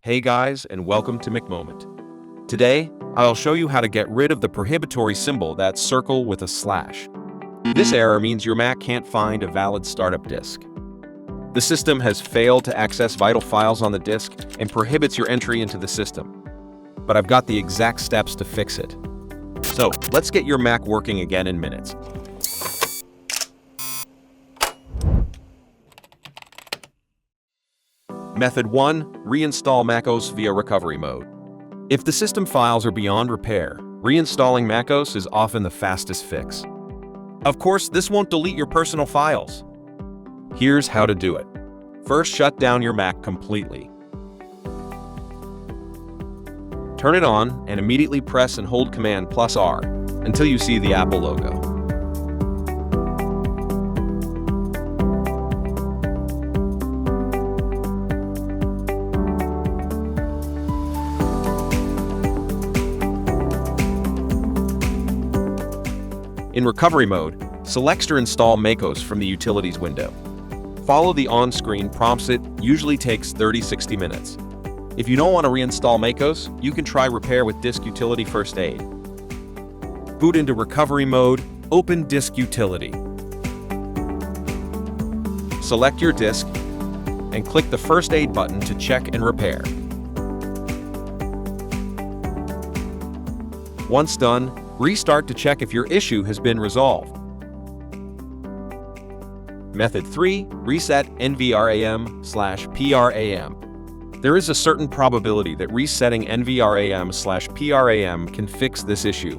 Hey guys, and welcome to macmoment. Today, I'll show you how to get rid of the prohibitory symbol, that circle with a slash. This error means your Mac can't find a valid startup disk. The system has failed to access vital files on the disk and prohibits your entry into the system. But I've got the exact steps to fix it. So, let's get your Mac working again in minutes. Method 1. Reinstall macOS via recovery mode. If the system files are beyond repair, reinstalling macOS is often the fastest fix. Of course, this won't delete your personal files. Here's how to do it. First, shut down your Mac completely. Turn it on and immediately press and hold Command+R until you see the Apple logo. In recovery mode, select or install macOS from the Utilities window. Follow the on-screen prompts. It usually takes 30-60 minutes. If you don't want to reinstall macOS, you can try Repair with Disk Utility First Aid. Boot into recovery mode, open Disk Utility. Select your disk and click the First Aid button to check and repair. Once done, restart to check if your issue has been resolved. Method 3. Reset NVRAM/PRAM. There is a certain probability that resetting NVRAM/PRAM can fix this issue.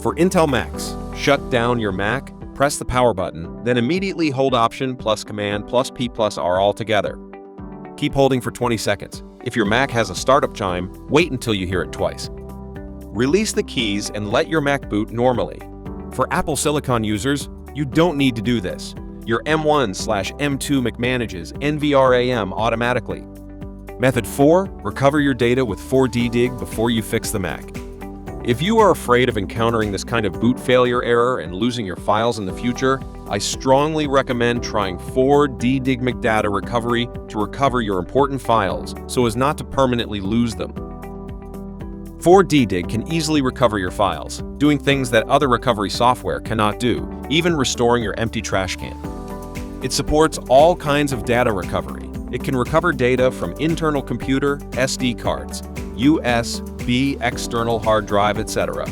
For Intel Macs, shut down your Mac, press the power button, then immediately hold Option plus Command plus P+R all together. Keep holding for 20 seconds. If your Mac has a startup chime, wait until you hear it twice. Release the keys and let your Mac boot normally. For Apple Silicon users, you don't need to do this. Your M1/M2 Mac manages NVRAM automatically. Method 4. Recover your data with 4DDiG before you fix the Mac. If you are afraid of encountering this kind of boot failure error and losing your files in the future, I strongly recommend trying 4DDiG Mac data recovery to recover your important files so as not to permanently lose them. 4DDiG can easily recover your files, doing things that other recovery software cannot do, even restoring your empty trash can. It supports all kinds of data recovery. It can recover data from internal computer, SD cards, USB, external hard drive, etc.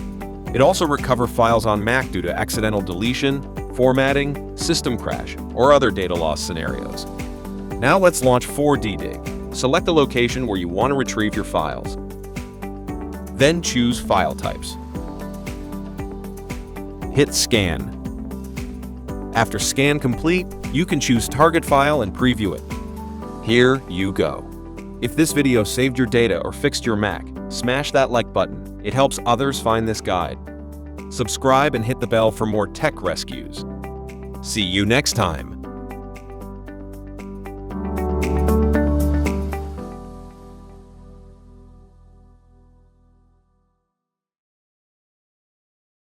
It also recovers files on Mac due to accidental deletion, formatting, system crash, or other data loss scenarios. Now let's launch 4DDiG. Select the location where you want to retrieve your files. Then choose File Types. Hit Scan. After scan complete, you can choose Target File and preview it. Here you go. If this video saved your data or fixed your Mac, smash that like button. It helps others find this guide. Subscribe and hit the bell for more tech rescues. See you next time.